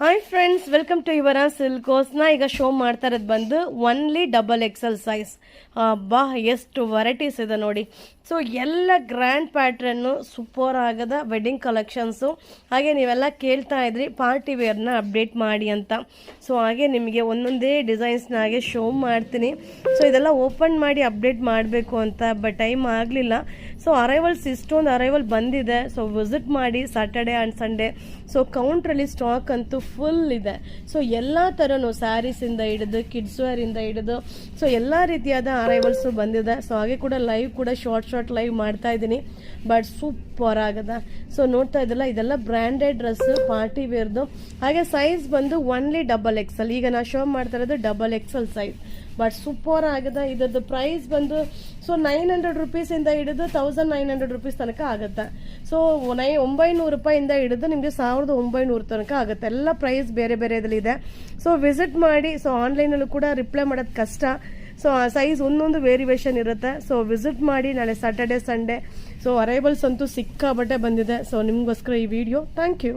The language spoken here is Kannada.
Hi friends, welcome to your ಸಿಲ್ಕೋಸ್ನ. ಈಗ ಶೋ ಮಾಡ್ತಾ ಇರೋದು ಬಂದು ಒನ್ಲಿ XXL ಸೈಜ್. ಬಾ ಎಷ್ಟು ವೆರೈಟೀಸ್ ಇದೆ ನೋಡಿ. ಸೊ ಎಲ್ಲ ಗ್ರ್ಯಾಂಡ್ ಪ್ಯಾಟ್ರನ್ನು, ಸೂಪರ್ ಆಗದ ವೆಡ್ಡಿಂಗ್ ಕಲೆಕ್ಷನ್ಸು. ಹಾಗೆ ನೀವೆಲ್ಲ ಕೇಳ್ತಾ ಇದ್ರಿ ಪಾರ್ಟಿ ವೇರ್ನ ಅಪ್ಡೇಟ್ ಮಾಡಿ ಅಂತ. ಸೊ ಹಾಗೆ ನಿಮಗೆ ಒಂದೊಂದೇ ಡಿಸೈನ್ಸ್ನ ಹಾಗೆ ಶೋ ಮಾಡ್ತೀನಿ. ಸೊ ಇದೆಲ್ಲ ಓಪನ್ ಮಾಡಿ ಅಪ್ಡೇಟ್ ಮಾಡಬೇಕು ಅಂತ, ಬಟ್ ಟೈಮ್ ಆಗಲಿಲ್ಲ. ಸೊ ಅರೈವಲ್ಸ್ ಇಷ್ಟೊಂದು ಅರೈವಲ್ ಬಂದಿದೆ. ಸೊ ವಿಸಿಟ್ ಮಾಡಿ ಸ್ಯಾಟರ್ಡೆ ಆ್ಯಂಡ್ ಸಂಡೇ. ಸೊ ಕೌಂಟ್ರಲ್ಲಿ ಸ್ಟಾಕ್ ಅಂತೂ ಫುಲ್ ಇದೆ. ಸೊ ಎಲ್ಲ ಥರನೂ ಸ್ಯಾರೀಸಿಂದ ಹಿಡಿದು ಕಿಡ್ಸ್ ವೇರಿಂದ ಹಿಡಿದು ಸೊ ಎಲ್ಲ ರೀತಿಯಾದ ಅರೈವಲ್ಸು ಬಂದಿದೆ. ಸೊ ಹಾಗೆ ಕೂಡ ಲೈವ್ ಕೂಡ ಶಾರ್ಟ್ ಲೈವ್ ಮಾಡ್ತಾ ಇದ್ದೀನಿ, ಬಟ್ ಸೂಪರ್ ಆಗದ. ಸೊ ನೋಡ್ತಾ ಇದ್ದಲ್ಲ, ಇದೆಲ್ಲ ಬ್ರ್ಯಾಂಡೆಡ್ ಡ್ರೆಸ್ ಪಾರ್ಟಿ ವೇರ್ದು. ಹಾಗೆ ಸೈಜ್ ಬಂದು ಒನ್ಲಿ XXL. ಈಗ ನಾನು ಶೋ ಮಾಡ್ತಾ ಇರೋದು XXL ಸೈಜ್, ಬಟ್ ಸೂಪರ್ ಆಗಿದೆ. ಇದರದ್ದು ಪ್ರೈಸ್ ಬಂದು ಸೊ 900 ರುಪೀಸಿಂದ ಹಿಡಿದು 1900 ರುಪೀಸ್ ತನಕ ಆಗುತ್ತೆ. ಸೊ 900 ರೂಪಾಯಿಂದ ಹಿಡಿದು ನಿಮಗೆ 1900 ತನಕ ಆಗುತ್ತೆ. ಎಲ್ಲ ಪ್ರೈಸ್ ಬೇರೆ ಬೇರೆದಲ್ಲಿದೆ. ಸೊ ವಿಸಿಟ್ ಮಾಡಿ. ಸೊ ಆನ್ಲೈನಲ್ಲೂ ಕೂಡ ರಿಪ್ಲೈ ಮಾಡೋದು ಕಷ್ಟ. ಸೊ ಆ ಸೈಜ್ ಒಂದೊಂದು ವೇರಿಯೇಷನ್ ಇರುತ್ತೆ. ಸೊ ವಿಸಿಟ್ ಮಾಡಿ. ನಾಳೆ ಸ್ಯಾಟರ್ಡೆ ಸಂಡೇ. ಸೊ ಅರೈವಲ್ಸ್ ಅಂತೂ ಸಿಕ್ಕಾಬಟ್ಟೆ ಬಂದಿದೆ. ಸೊ ನಿಮಗೋಸ್ಕರ ಈ ವಿಡಿಯೋ. Thank you.